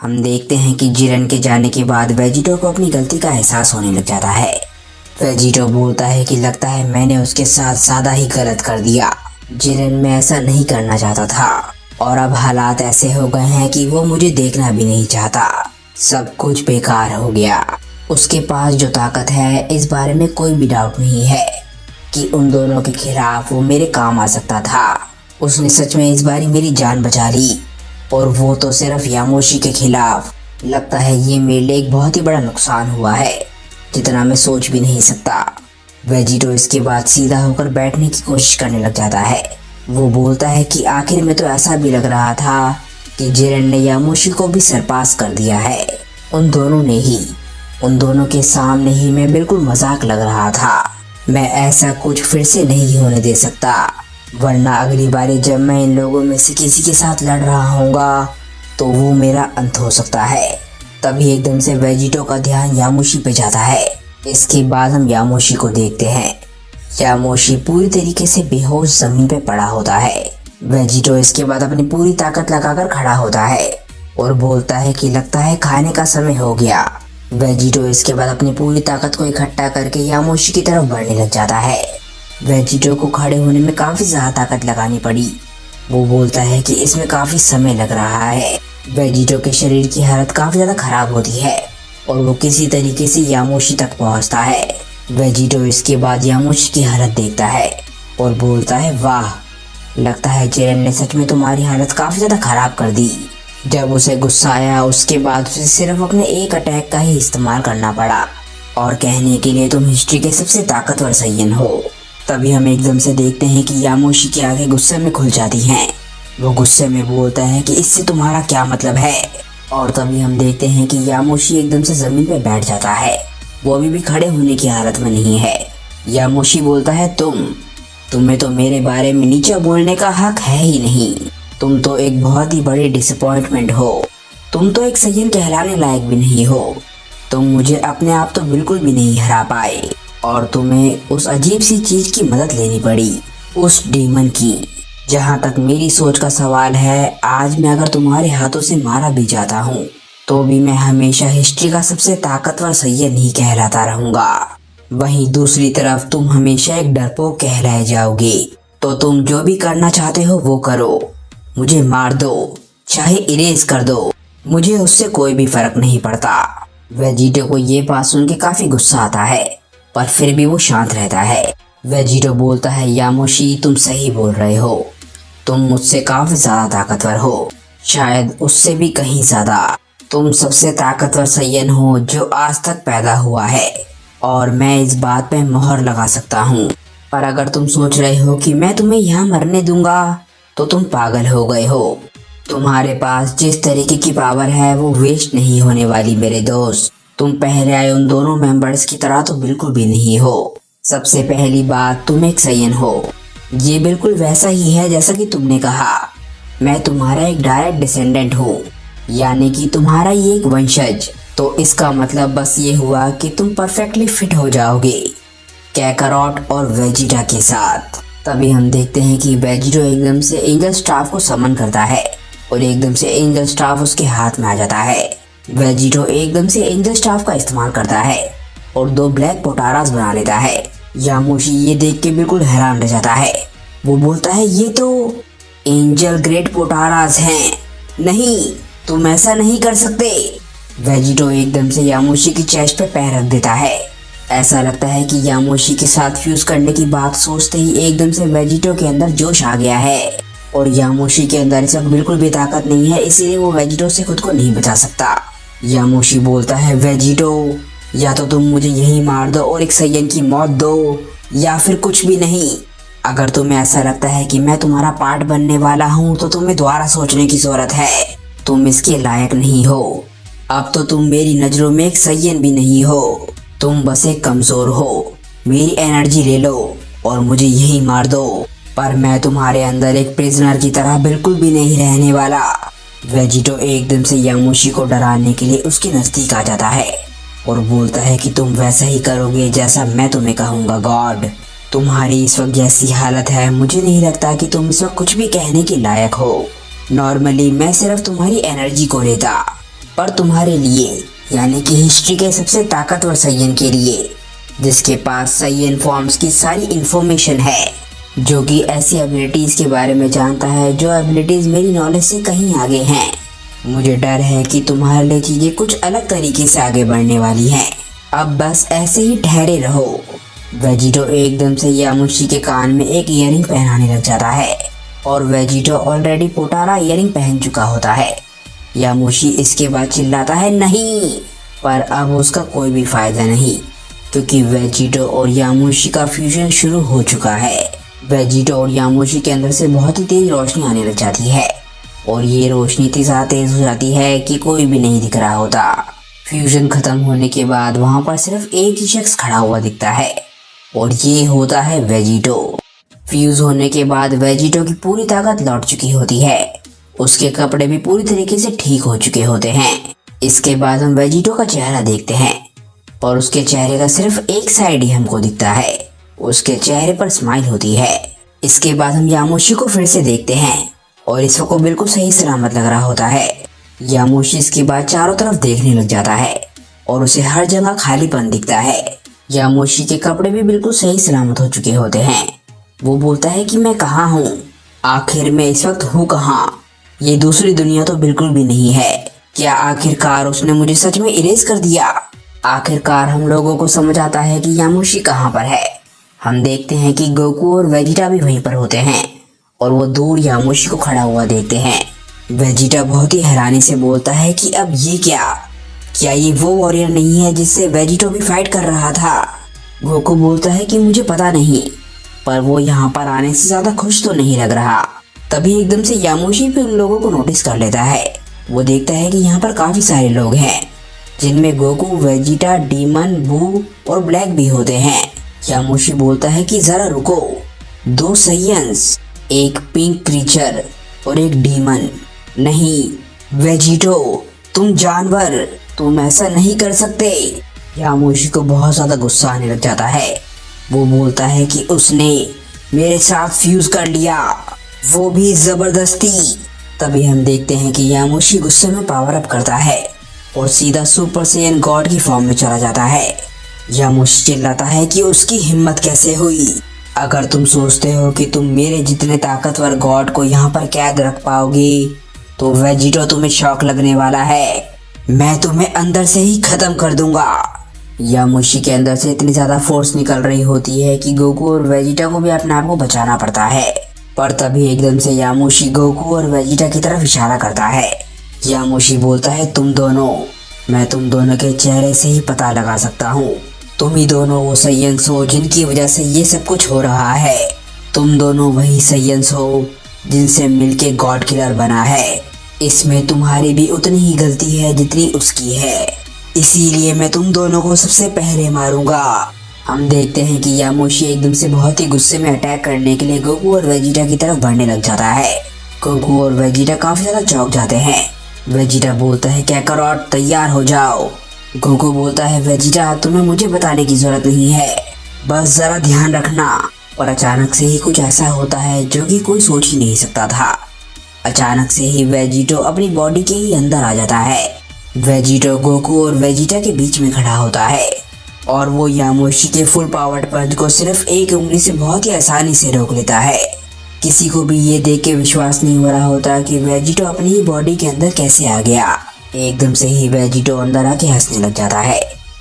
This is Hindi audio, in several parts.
हम देखते हैं कि जिरन के जाने के बाद वेजिटो को अपनी गलती का एहसास होने लग जाता है। वेजिटो बोलता है कि लगता है मैंने उसके साथ ज्यादा ही गलत कर दिया। जिरन मैं ऐसा नहीं करना चाहता था और अब हालात ऐसे हो गए हैं कि वो मुझे देखना भी नहीं चाहता। सब कुछ बेकार हो गया। उसके पास जो ताकत है इस बारे में कोई भी डाउट नहीं है कि उन दोनों के खिलाफ वो मेरे काम आ सकता था। उसने सच में इस बारी मेरी जान बचा ली और वो तो सिर्फ यामोशी के खिलाफ। लगता है ये मेरे लिए एक बहुत ही बड़ा नुकसान हुआ है जितना मैं सोच भी नहीं सकता। वेजिटो इसके बाद सीधा होकर बैठने की कोशिश करने लग जाता है। वो बोलता है कि आखिर में तो ऐसा भी लग रहा था कि जिरन ने यामोशी को भी सरपास कर दिया है। उन दोनों के सामने ही मैं बिल्कुल मजाक लग रहा था। मैं ऐसा कुछ फिर से नहीं होने दे सकता, वरना अगली बारी जब मैं इन लोगों में से किसी के साथ लड़ रहा होऊंगा तो वो मेरा अंत हो सकता है। तभी एकदम से वेजिटो का ध्यान यामोशी पे जाता है। इसके बाद हम यामोशी को देखते हैं। यामोशी पूरी तरीके से बेहोश जमीन पे पड़ा होता है। वेजिटो इसके बाद अपनी पूरी ताकत लगाकर खड़ा होता है और बोलता है कि लगता है खाने का समय हो गया। वेजिटो इसके बाद अपनी पूरी ताकत को इकट्ठा करके यामोशी की तरफ बढ़ने लग जाता है। वेजिटो को खड़े होने में काफी ज्यादा ताकत लगानी पड़ी। वो बोलता है कि इसमें काफी समय लग रहा है। वेजिटो के शरीर की हालत काफी ज्यादा खराब होती है और वो किसी तरीके से यामोशी तक पहुंचता है। वेजिटो इसके बाद यामोशी की हालत देखता है और बोलता है वाह, लगता है जिरन ने सच में तुम्हारी हालत काफी ज्यादा खराब कर दी। जब उसे गुस्सा आया उसके बाद उसे सिर्फ अपने एक अटैक का ही इस्तेमाल करना पड़ा और कहने के लिए तुम हिस्ट्री के सबसे ताकतवर सैयन हो। तभी हम एकदम से देखते हैं कि यामोशी की आंखें गुस्से में खुल जाती हैं। वो गुस्से में बोलता है कि इससे तुम्हारा क्या मतलब है। और तभी हम देखते हैं कि यामोशी एकदम से जमीन पे बैठ जाता है। वो अभी भी खड़े होने की हालत में नहीं है। यामोशी बोलता है तुम्हें तो मेरे बारे में नीचा बोलने का हक है ही नहीं। तुम तो एक बहुत ही बड़ी डिसअपॉइंटमेंट हो। तुम तो एक सैयन कहलाने लायक भी नहीं हो। तुम मुझे अपने आप तो बिल्कुल भी नहीं हरा पाए और तुम्हें उस अजीब सी चीज की मदद लेनी पड़ी, उस डीमन की। जहाँ तक मेरी सोच का सवाल है, आज मैं अगर तुम्हारे हाथों से मारा भी जाता हूँ तो भी मैं हमेशा हिस्ट्री का सबसे ताकतवर सैयद ही कहलाता रहूंगा। वहीं दूसरी तरफ तुम हमेशा एक डरपोक कहलाए जाओगे। तो तुम जो भी करना चाहते हो वो करो, मुझे मार दो, चाहे इरेज कर दो, मुझे उससे कोई भी फर्क नहीं पड़ता। वेजिटो को ये बात सुन के काफी गुस्सा आता है पर फिर भी वो शांत रहता है। वेजिटो बोलता है यामोशी, तुम सही बोल रहे हो। तुम मुझसे काफी ज्यादा ताकतवर हो, शायद उससे भी कहीं ज्यादा। तुम सबसे ताकतवर सैयन हो जो आज तक पैदा हुआ है और मैं इस बात पे मोहर लगा सकता हूँ। पर अगर तुम सोच रहे हो कि मैं तुम्हें यहाँ मरने दूंगा तो तुम पागल हो गए हो। तुम्हारे पास जिस तरीके की पावर है वो वेस्ट नहीं होने वाली मेरे दोस्त। तुम पहले आए उन दोनों मेंबर्स की तरह तो बिल्कुल भी नहीं हो। सबसे पहली बात, तुम एक सैयन हो। ये बिल्कुल वैसा ही है जैसा कि तुमने कहा। मैं तुम्हारा एक डायरेक्ट डिसेंडेंट हूँ, यानी कि तुम्हारा ये एक वंशज। तो इसका मतलब बस ये हुआ कि तुम परफेक्टली फिट हो जाओगे कैकारोट और वेजिटा के साथ। तभी हम देखते हैं कि वेजिटो एकदम से एंजल स्टाफ को समन करता है और एकदम से एंजल स्टाफ उसके हाथ में आ जाता है। वेजिटो एकदम से एंजल स्टाफ का इस्तेमाल करता है और 2 ब्लैक पोटारास बना लेता है। यामोशी ये देख के बिल्कुल हैरान रह जाता है। वो बोलता है ये तो एंजल ग्रेट पोटारास हैं। नहीं, तुम ऐसा नहीं कर सकते। वेजिटो एकदम से यामोशी की चेस्ट पे पैर रख देता है। ऐसा लगता है कि यामोशी के साथ फ्यूज करने की बात सोचते ही एकदम से वेजिटो के अंदर जोश आ गया है और यामोशी के अंदर इस वक्त बिल्कुल भी ताकत नहीं है, इसीलिए वो वेजिटो से खुद को नहीं बचा सकता। यामोशी बोलता है वेजिटो, या तो तुम मुझे यहीं मार दो और एक सैयन की मौत दो, या फिर कुछ भी नहीं। अगर तुम्हें ऐसा लगता है कि मैं तुम्हारा पार्ट बनने वाला हूँ तो तुम्हें दोबारा सोचने की जरूरत है। तुम इसके लायक नहीं हो। अब तो तुम मेरी नजरों में एक सैयन भी नहीं हो। तुम बस एक कमजोर हो। मेरी एनर्जी ले लो और मुझे यहीं मार दो, पर मैं तुम्हारे अंदर एक प्रिजनर की तरह बिल्कुल भी नहीं रहने वाला। वेजिटो एकदम से यामोशी को डराने के लिए उसके नजदीक आ जाता है और बोलता है कि तुम वैसा ही करोगे जैसा मैं तुम्हें कहूँगा गॉड। तुम्हारी इस वक्त जैसी हालत है, मुझे नहीं लगता कि तुम इस वक्त कुछ भी कहने के लायक हो। नॉर्मली मैं सिर्फ तुम्हारी एनर्जी को लेता, पर तुम्हारे लिए, यानी कि हिस्ट्री के सबसे ताकतवर सैयन के लिए, जिसके पास सैयन फॉर्म्स की सारी इंफॉर्मेशन है, जो कि ऐसी एबिलिटीज के बारे में जानता है जो एबिलिटीज मेरी नॉलेज से कहीं आगे हैं। मुझे डर है कि तुम्हारे लिए चीजें कुछ अलग तरीके से आगे बढ़ने वाली हैं। अब बस ऐसे ही ठहरे रहो। वेजिटो एकदम से यामुशी के कान में एक ईयरिंग पहनाने लग जाता है और वेजिटो ऑलरेडी पोटारा ईयरिंग पहन चुका होता है। यामुशी इसके बाद चिल्लाता है नहीं, पर अब उसका कोई भी फायदा नहीं, क्योंकि वेजिटो और यामुशी का फ्यूजन शुरू हो चुका है। वेजिटो और यामुशी के अंदर से बहुत ही तेज रोशनी आने लग जाती है और ये रोशनी इतनी ज़्यादा तेज हो जाती है कि कोई भी नहीं दिख रहा होता। फ्यूजन खत्म होने के बाद वहाँ पर सिर्फ एक ही शख्स खड़ा हुआ दिखता है और ये होता है वेजिटो। फ्यूज होने के बाद वेजिटो की पूरी ताकत लौट चुकी होती है, उसके कपड़े भी पूरी तरीके से ठीक हो चुके होते हैं। इसके बाद हम वेजिटो का चेहरा देखते हैं और उसके चेहरे का सिर्फ एक साइड ही हमको दिखता है, उसके चेहरे पर स्माइल होती है। इसके बाद हम यामुशी को फिर से देखते हैं और इस वक्त बिल्कुल सही सलामत लग रहा होता है। यामुशी इसके बाद चारों तरफ देखने लग जाता है और उसे हर जगह खालीपन दिखता है। यामुशी के कपड़े भी बिल्कुल सही सलामत हो चुके होते हैं। वो बोलता है कि मैं कहाँ हूँ, आखिर मैं इस वक्त हूँ कहाँ? ये दूसरी दुनिया तो बिल्कुल भी नहीं है। क्या आखिरकार उसने मुझे सच में इरेज कर दिया? आखिरकार हम लोगों को समझ आता है कि यामुशी कहाँ पर है। हम देखते हैं कि गोकू और वेजिटा भी वहीं पर होते हैं और वो दूर यामुशी को खड़ा हुआ देखते हैं। वेजिटा बहुत ही हैरानी से बोलता है कि अब ये क्या ये वो वॉरियर नहीं है जिससे वेजिटो भी फाइट कर रहा था? गोकू बोलता है कि मुझे पता नहीं, पर वो यहाँ पर आने से ज्यादा खुश तो नहीं लग रहा। तभी एकदम से यामुशी भी उन लोगों को नोटिस कर लेता है। वो देखता है कि यहाँ पर काफी सारे लोग हैं, जिनमें गोकू, वेजिटा, डीमन, बू और ब्लैक भी होते हैं। यामुशी बोलता है कि जरा रुको, दो सैयन्स, एक पिंक क्रीचर और एक डीमन। नहीं वेजिटो, तुम जानवर, तुम ऐसा नहीं कर सकते। यामुशी को बहुत ज्यादा गुस्सा आने लग जाता है। वो बोलता है कि उसने मेरे साथ फ्यूज कर लिया, वो भी जबरदस्ती। तभी हम देखते हैं कि यामुशी गुस्से में पावर अप करता है और सीधा सुपर सैयन गॉड की फॉर्म में चला जाता है। यामुशी चिल्लाता है कि उसकी हिम्मत कैसे हुई। अगर तुम सोचते हो कि तुम मेरे जितने ताकतवर गॉड को यहाँ पर कैद रख पाओगे तो वेजिटो तुम्हें शौक लगने वाला है। मैं तुम्हें अंदर से ही खत्म कर दूंगा। यामुशी के अंदर से इतनी ज्यादा फोर्स निकल रही होती है कि गोकू और वेजिटा को भी अपने आप को बचाना पड़ता है। पर तभी एकदम से यामुशी गोकू और वेजिटा की तरफ इशारा करता है। यामुशी बोलता है तुम दोनों, मैं तुम दोनों के चेहरे से ही पता लगा सकता हूँ। तुम ही दोनों वो सैयन्स हो जिनकी वजह से ये सब कुछ हो रहा है। तुम दोनों वही सैयन्स हो जिनसे मिलके गॉड किलर बना है। इसमें तुम्हारी भी उतनी ही गलती है जितनी उसकी है, इसीलिए मैं तुम दोनों को सबसे पहले मारूंगा। हम देखते हैं कि यामुशी एकदम से बहुत ही गुस्से में अटैक करने के लिए गोकू और वेजिटा की तरफ बढ़ने लग जाता है। गोकू और वेजिटा काफी ज्यादा चौंक जाते हैं। वेजिटा बोलता है कैकरॉट तैयार हो जाओ। गोकू बोलता है वेजिटा तुम्हें मुझे बताने की जरूरत नहीं है, बस जरा ध्यान रखना। और अचानक से ही कुछ ऐसा होता है जो कि कोई सोच ही नहीं सकता था। अचानक से ही वेजिटो अपनी बॉडी के ही अंदर आ जाता है। वेजिटो गोकू और वेजिटा के बीच में खड़ा होता है और वो यामुशी के फुल पावर्ड पंच को सिर्फ एक उंगली से बहुत ही आसानी से रोक लेता है। किसी को भी ये देख के विश्वास नहीं हो रहा होता कि वेजिटो अपनी ही बॉडी के अंदर कैसे आ गया। एकदम से ही वेजिटो अंदर आके हंसने लग जाता है।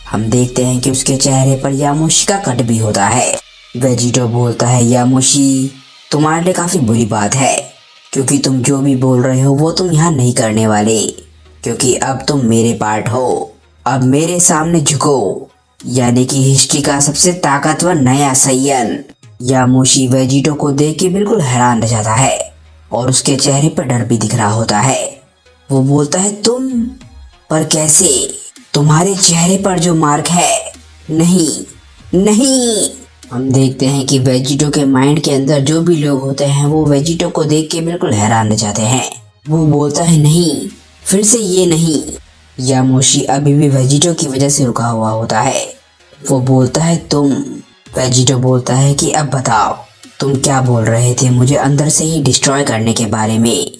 हम देखते हैं कि उसके चेहरे पर यामुशी का कट भी होता है। वेजिटो बोलता है यामुशी तुम्हारे लिए काफी बुरी बात है, क्योंकि तुम जो भी बोल रहे हो वो तुम यहाँ नहीं करने वाले, क्योंकि अब तुम मेरे पार्ट हो। अब मेरे सामने झुको, यानी कि हिस्ट्री का सबसे ताकतवर नया सैयन। यामुशी वेजिटो को देख के बिल्कुल हैरान रह जाता है और उसके चेहरे पर डर भी दिख रहा होता है। वो बोलता है तुम, पर कैसे? तुम्हारे चेहरे पर जो मार्क है, नहीं नहीं। हम देखते हैं कि वेजिटो के माइंड के अंदर जो भी लोग होते हैं वो वेजिटो को देख के बिल्कुल हैरान रह जाते हैं। वो बोलता है नहीं, फिर से ये नहीं। यामुशी अभी भी वेजिटो की वजह से रुका हुआ होता है। वो बोलता है तुम। वेजिटो बोलता है कि अब बताओ तुम क्या बोल रहे थे मुझे अंदर से ही डिस्ट्रॉय करने के बारे में?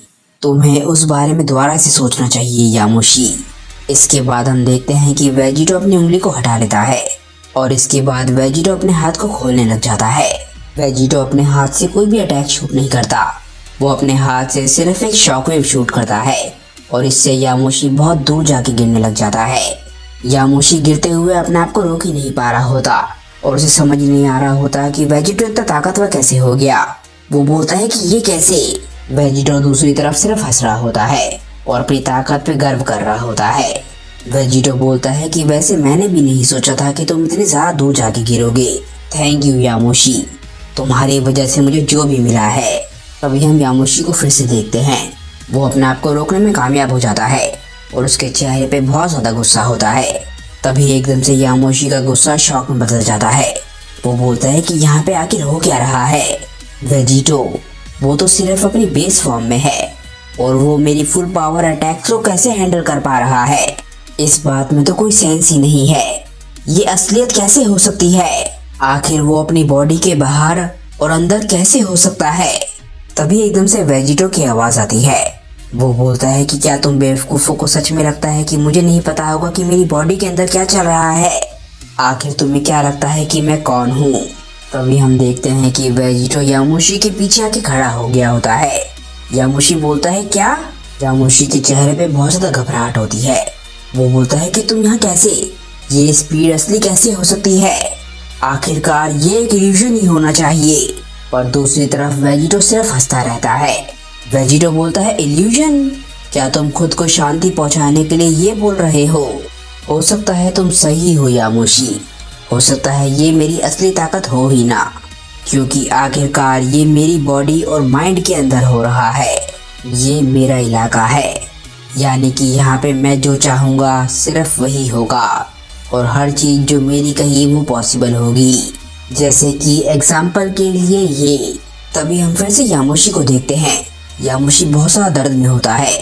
तुम्हें उस बारे में दोबारा से सोचना चाहिए यामुशी। इसके बाद हम देखते हैं कि वेजिटो अपनी उंगली को हटा लेता है और इसके बाद वेजिटो अपने हाथ को खोलने लग जाता है। वेजिटो अपने हाथ से कोई भी अटैक शूट नहीं करता, वो अपने हाथ से सिर्फ एक शॉकवेव शूट करता है और इससे यामोशी बहुत दूर जाके गिरने लग जाता है। यामोशी गिरते हुए अपने आप को रोक ही नहीं पा रहा होता और उसे समझ नहीं आ रहा होता कि वेजिटो इतना ताकतवर कैसे हो गया। वो बोलता है कि ये कैसे। वेजिटो दूसरी तरफ सिर्फ हंस रहा होता है और अपनी ताकत पे गर्व कर रहा होता है। वेजिटो बोलता है कि वैसे मैंने भी नहीं सोचा था कि तुम इतनी ज्यादा दूर जाके गिरोगे। थैंक यू यामोशी, तुम्हारी वजह से मुझे जो भी मिला है। तभी हम यामोशी को फिर से देखते हैं। वो अपने आप को रोकने में कामयाब हो जाता है और उसके चेहरे पे बहुत ज्यादा गुस्सा होता है। तभी एकदम से यामोशी का गुस्सा शौक में बदल जाता है। वो बोलता है कि यहाँ पे आखिर हो क्या रहा है। वेजिटो, वो तो सिर्फ अपनी बेस फॉर्म में है और वो मेरी फुल पावर अटैक को कैसे हैंडल कर पा रहा है। इस बात में तो कोई सेंस ही नहीं है। ये असलियत कैसे हो सकती है। आखिर वो अपनी बॉडी के बाहर और अंदर कैसे हो सकता है। तभी एकदम से वेजिटो की आवाज आती है। वो बोलता है कि क्या तुम बेवकूफों को सच में लगता है कि मुझे नहीं पता होगा कि मेरी बॉडी के अंदर क्या चल रहा है। आखिर तुम्हें क्या लगता है कि मैं कौन हूँ। तभी हम देखते हैं कि वेजिटो यामोशी के पीछे आके खड़ा हो गया होता है। यामोशी बोलता है क्या। यामोशी के चेहरे पे बहुत ज्यादा घबराहट होती है। वो बोलता है कि तुम यहाँ कैसे, ये स्पीड असली कैसे हो सकती है। आखिरकार ये एक इल्यूजन ही होना चाहिए। पर दूसरी तरफ वेजिटो सिर्फ हंसता रहता है। वेजिटो बोलता है इल्यूजन, क्या तुम खुद को शांति पहुंचाने के लिए ये बोल रहे हो सकता है तुम सही हो यामोशी, हो सकता है ये मेरी असली ताकत हो ही ना, क्योंकि आखिरकार ये मेरी बॉडी और माइंड के अंदर हो रहा है। ये मेरा इलाका है, यानी कि यहाँ पे मैं जो चाहूँगा सिर्फ वही होगा और हर चीज़ जो मेरी कही वो पॉसिबल होगी। जैसे कि एग्जाम्पल के लिए ये। तभी हम फिर से यामोशी को देखते हैं। यामोशी बहुत सारा दर्द में होता है।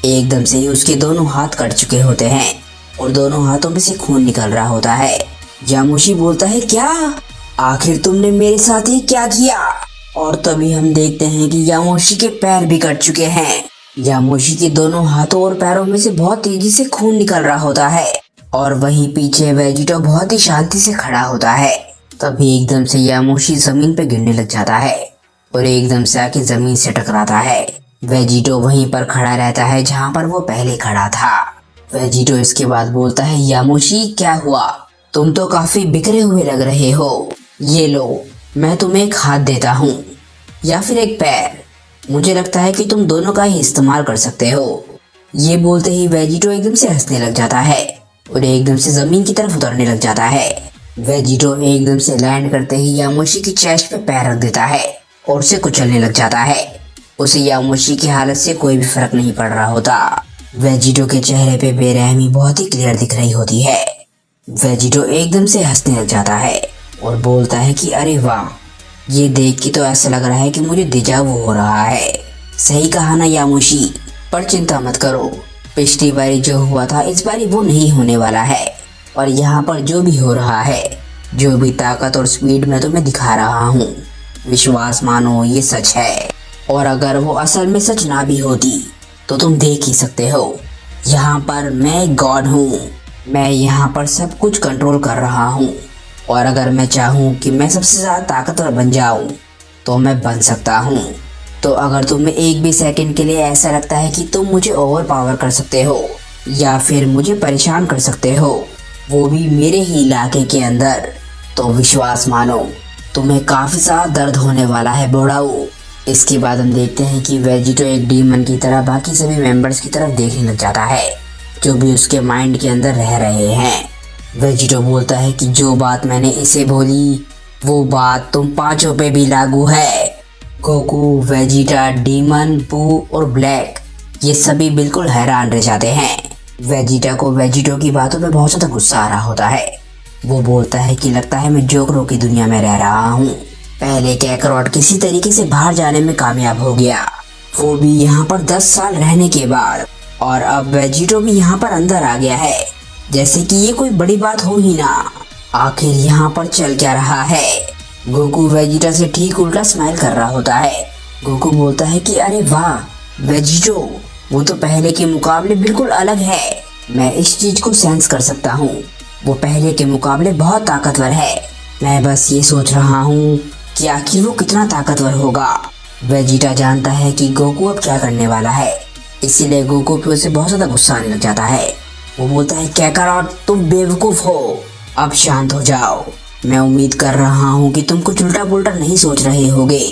एकदम से ही उसके दोनों हाथ कट चुके होते हैं और दोनों हाथों में से खून निकल रहा होता है। यामोशी बोलता है क्या, आखिर तुमने मेरे साथ ये क्या किया। और तभी हम देखते हैं कि यामोशी के पैर भी कट चुके हैं। यामोशी के दोनों हाथों और पैरों में से बहुत तेजी से खून निकल रहा होता है और वहीं पीछे वेजिटो बहुत ही शांति से खड़ा होता है। तभी एकदम से यामोशी जमीन पे गिरने लग जाता है और एकदम से आके जमीन से टकराता है। वेजिटो वहीं पर खड़ा रहता है जहाँ पर वो पहले खड़ा था। वेजिटो इसके बाद बोलता है यामोशी क्या हुआ, तुम तो काफी बिखरे हुए लग रहे हो। ये लो, मैं तुम्हें एक हाथ देता हूँ या फिर एक पैर, मुझे लगता है कि तुम दोनों का ही इस्तेमाल कर सकते हो। ये बोलते ही वेजिटो एकदम से हंसने लग जाता है और एकदम से जमीन की तरफ उतरने लग जाता है। वेजिटो एकदम से लैंड करते ही यामोशी की चेस्ट पे पैर रख देता है और उसे कुचलने लग जाता है। उसे यामोशी की हालत से कोई भी फर्क नहीं पड़ रहा होता। वेजिटो के चेहरे पे बेरहमी बहुत ही क्लियर दिख रही होती है। वेजिटो एकदम से हंसने लग जाता है और बोलता है कि अरे वाह, ये देख के तो ऐसा लग रहा है कि मुझे डिजावू हो रहा है। सही कहा ना यामोशी, पर चिंता मत करो, पिछली बारी जो हुआ था इस बारी वो नहीं होने वाला है और यहाँ पर जो भी हो रहा है, जो भी ताकत और स्पीड मैं तुम्हें दिखा रहा हूँ, विश्वास मानो ये सच है। और अगर वो असल में सच ना भी होती तो तुम देख ही सकते हो, यहाँ पर मैं एक गॉड हूँ। मैं यहाँ पर सब कुछ कंट्रोल कर रहा हूँ और अगर मैं चाहूँ कि मैं सबसे ज़्यादा ताकतवर बन जाऊँ तो मैं बन सकता हूँ। तो अगर तुम्हें एक भी सेकंड के लिए ऐसा लगता है कि तुम मुझे ओवर पावर कर सकते हो या फिर मुझे परेशान कर सकते हो, वो भी मेरे ही इलाके के अंदर, तो विश्वास मानो तुम्हें काफ़ी ज़्यादा दर्द होने वाला है बुढ़ाऊ। इसके बाद हम देखते हैं कि वेजिटो एक डीमन की तरह बाकी सभी मेंबर्स की तरफ देखने लग जाता है जो भी उसके माइंड के अंदर रह रहे हैं। वेजिटो बोलता है कि जो बात मैंने इसे बोली वो बात तुम पांचों पे भी लागू है। गोकू, वेजिटा, डीमन, बू और ब्लैक ये सभी बिल्कुल हैरान रह जाते हैं। वेजिटा को वेजिटो की बातों पे बहुत ज़्यादा गुस्सा आ रहा होता है। वो बोलता है कि लगता है मैं जोकरों की दुनिया में रह रहा हूँ। पहले कैकरॉट किसी तरीके से बाहर जाने में कामयाब हो गया, वो भी यहाँ पर 10 साल रहने के बाद, और अब वेजिटो भी यहाँ पर अंदर आ गया है, जैसे कि ये कोई बड़ी बात हो ही ना। आखिर यहाँ पर चल क्या रहा है। गोकू वेजिटा से ठीक उल्टा स्माइल कर रहा होता है। गोकू बोलता है कि अरे वाह वेजिटो, वो तो पहले के मुकाबले बिल्कुल अलग है। मैं इस चीज को सेंस कर सकता हूँ। वो पहले के मुकाबले बहुत ताकतवर है। मैं बस ये सोच रहा हूँ कि आखिर वो कितना ताकतवर होगा। वेजिटा जानता है कि गोकू अब क्या करने वाला है, इसीलिए गोकू पे उसे बहुत ज्यादा गुस्सा आने लग जाता है। वो बोलता है काकारोट तुम बेवकूफ हो, अब शांत हो जाओ। मैं उम्मीद कर रहा हूँ कि तुम कुछ उल्टा पुल्टा नहीं सोच रहे होगे।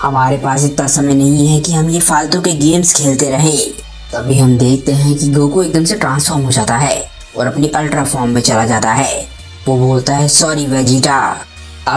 हमारे पास इतना समय नहीं है कि हम ये फालतू के गेम्स खेलते रहें। तभी हम देखते हैं कि गोकू एकदम से ट्रांसफॉर्म हो जाता है और अपनी अल्ट्रा फॉर्म में चला जाता है। वो बोलता है सॉरी वेजिटा,